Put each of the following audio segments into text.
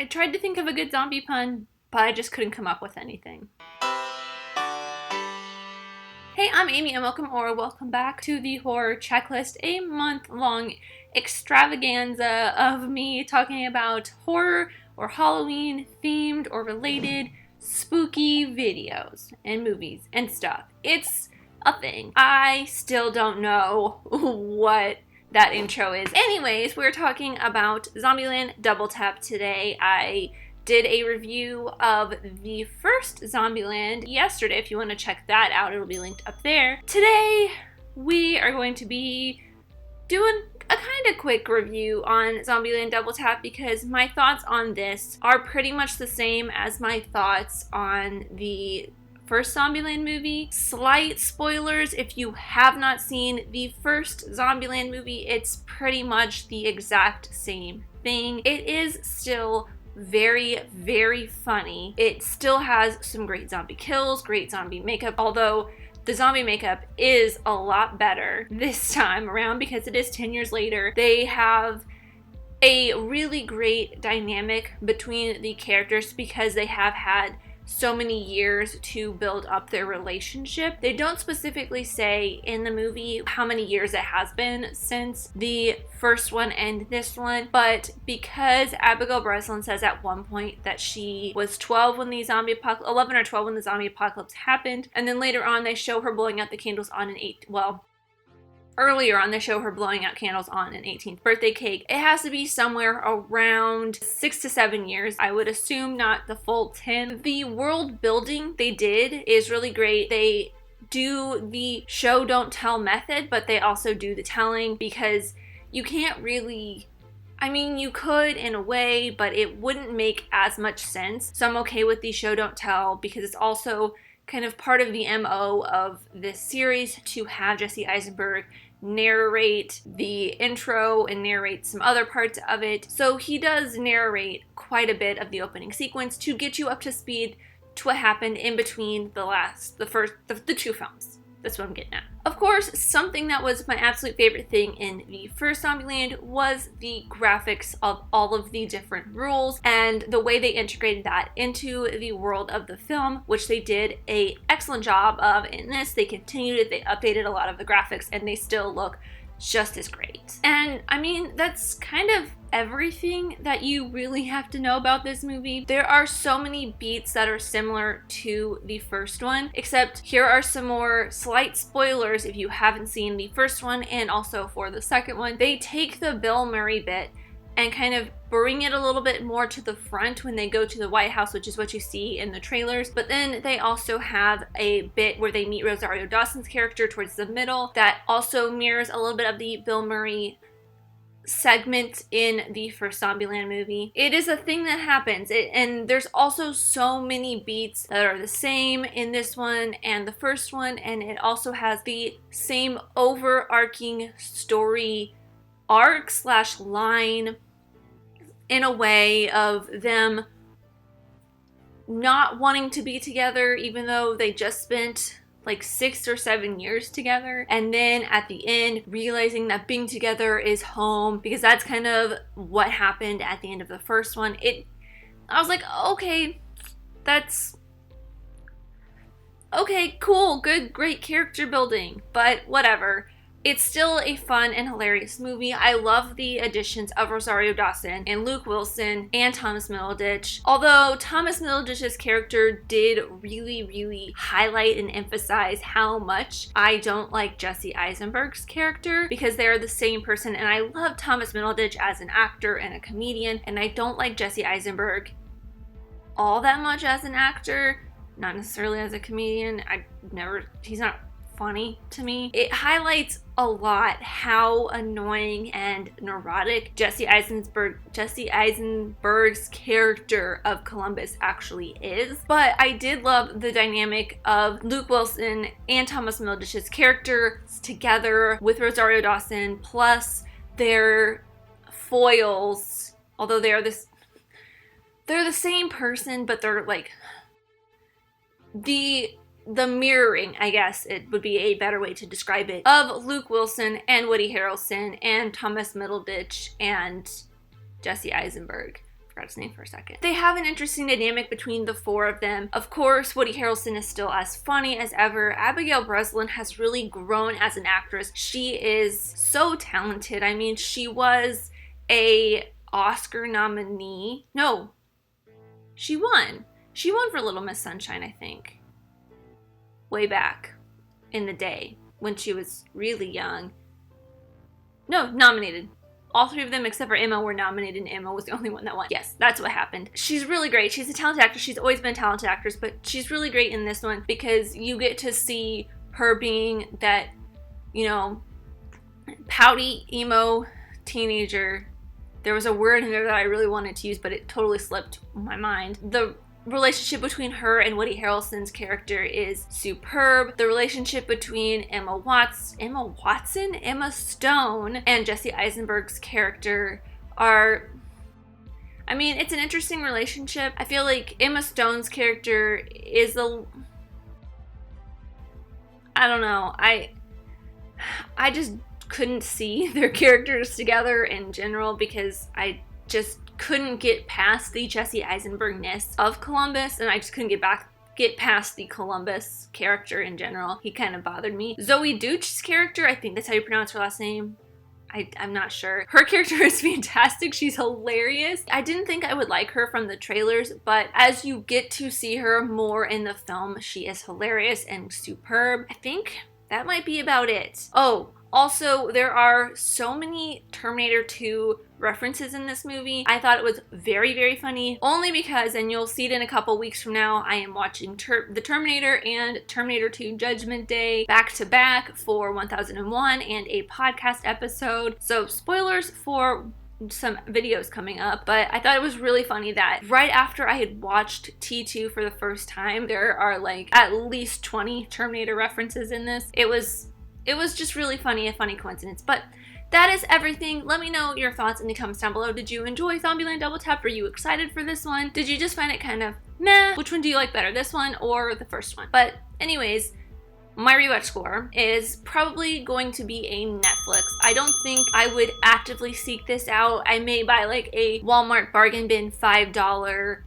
I tried to think of a good zombie pun, but I just couldn't come up with anything. Hey, I'm Amy and welcome back to the Horror Checklist, a month-long extravaganza of me talking about horror or Halloween themed or related spooky videos and movies and stuff. It's a thing. I still don't know what that intro is. Anyways, we're talking about Zombieland Double Tap today. I did a review of the first Zombieland yesterday. If you want to check that out, it'll be linked up there. Today, we are going to be doing a kind of quick review on Zombieland Double Tap because my thoughts on this are pretty much the same as my thoughts on the first Zombieland movie. Slight spoilers, if you have not seen the first Zombieland movie, it's pretty much the exact same thing. It is still very, very funny. It still has some great zombie kills, great zombie makeup, although the zombie makeup is a lot better this time around because it is 10 years later. They have a really great dynamic between the characters because they have had so many years to build up their relationship. They don't specifically say in the movie how many years it has been since the first one and this one, but because Abigail Breslin says at one point that she was 12 when the zombie apocalypse, 11 or 12 when the zombie apocalypse happened, and then later on they show her blowing out the candles on earlier on, they show her blowing out candles on an 18th birthday cake. It has to be somewhere around 6 to 7 years. I would assume not the full 10. The world building they did is really great. They do the show don't tell method, but they also do the telling because you can't really, I mean, you could in a way, but it wouldn't make as much sense. So I'm okay with the show don't tell because it's also kind of part of the MO of this series to have Jesse Eisenberg narrate the intro and narrate some other parts of it. So he does narrate quite a bit of the opening sequence to get you up to speed to what happened in between the two films. That's what I'm getting at. Of course, something that was my absolute favorite thing in the first Zombieland was the graphics of all of the different rules and the way they integrated that into the world of the film, which they did an excellent job of in this. They continued it, they updated a lot of the graphics, and they still look just as great. And I mean, that's kind of everything that you really have to know about this movie. There are so many beats that are similar to the first one, except here are some more slight spoilers if you haven't seen the first one and also for the second one. They take the Bill Murray bit and kind of bring it a little bit more to the front when they go to the White House, which is what you see in the trailers. But then they also have a bit where they meet Rosario Dawson's character towards the middle that also mirrors a little bit of the Bill Murray segment in the first Zombieland movie. It is a thing that happens, and there's also so many beats that are the same in this one and the first one, and it also has the same overarching story arc / line in a way of them not wanting to be together even though they just spent like 6 or 7 years together, and then at the end realizing that being together is home, because that's kind of what happened at the end of the first one. I was like, okay, that's okay, cool, good, great character building, but whatever. It's still a fun and hilarious movie. I love the additions of Rosario Dawson and Luke Wilson and Thomas Middleditch. Although Thomas Middleditch's character did really, really highlight and emphasize how much I don't like Jesse Eisenberg's character because they're the same person, and I love Thomas Middleditch as an actor and a comedian, and I don't like Jesse Eisenberg all that much as an actor, not necessarily as a comedian. He's not funny to me. It highlights a lot how annoying and neurotic Jesse Eisenberg's character of Columbus actually is. But I did love the dynamic of Luke Wilson and Thomas Middleditch's characters together with Rosario Dawson, plus their foils, although they're the same person, but they're like the mirroring, I guess it would be a better way to describe it, of Luke Wilson and Woody Harrelson and Thomas Middleditch and Jesse Eisenberg. forgot his name for a second. They have an interesting dynamic between the four of them. Of course, Woody Harrelson is still as funny as ever. Abigail Breslin has really grown as an actress. She is so talented. I mean, she was a Oscar nominee. No, she won. She won for Little Miss Sunshine, I think. Way back in the day when she was really young. No, nominated. All three of them except for Emma were nominated, and Emma was the only one that won. Yes, that's what happened. She's really great. She's a talented actress. She's always been a talented actress, but she's really great in this one because you get to see her being that, you know, pouty, emo teenager. There was a word in there that I really wanted to use, but it totally slipped my mind. The relationship between her and Woody Harrelson's character is superb. The relationship between Emma Stone, and Jesse Eisenberg's character are, I mean, it's an interesting relationship. I feel like Emma Stone's character is I don't know. I just couldn't see their characters together in general because I just couldn't get past the Jesse Eisenberg-ness of Columbus, and I just couldn't get past the Columbus character in general. He kind of bothered me. Zoe Deutch's character, I think that's how you pronounce her last name. I'm not sure. Her character is fantastic. She's hilarious. I didn't think I would like her from the trailers, but as you get to see her more in the film, she is hilarious and superb. I think that might be about it. Oh, also, there are so many Terminator 2 references in this movie. I thought it was very, very funny, only because, and you'll see it in a couple weeks from now, I am watching The Terminator and Terminator 2 Judgment Day back to back for 1001 and a podcast episode. So spoilers for some videos coming up, but I thought it was really funny that right after I had watched T2 for the first time, there are like at least 20 Terminator references in this. It was just really funny, a funny coincidence. But that is everything. Let me know your thoughts in the comments down below. Did you enjoy Zombieland Double Tap? Were you excited for this one? Did you just find it kind of meh? Which one do you like better, this one or the first one? But anyways, my rewatch score is probably going to be a Netflix. I don't think I would actively seek this out. I may buy like a Walmart bargain bin $5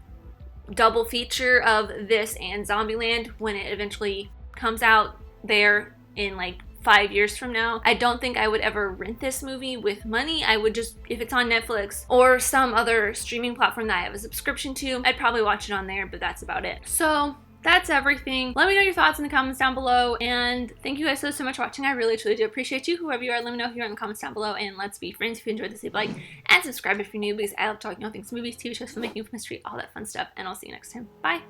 double feature of this and Zombieland when it eventually comes out there in like 5 years from now. I don't think I would ever rent this movie with money. I would just, if it's on Netflix or some other streaming platform that I have a subscription to, I'd probably watch it on there, but that's about it. So that's everything. Let me know your thoughts in the comments down below, and thank you guys so much for watching. I really truly do appreciate you. Whoever you are, let me know who you are in the comments down below, and let's be friends. If you enjoyed this, leave a like and subscribe if you're new, because I love talking all things movies, TV shows, filmmaking, mystery, all that fun stuff, and I'll see you next time. Bye!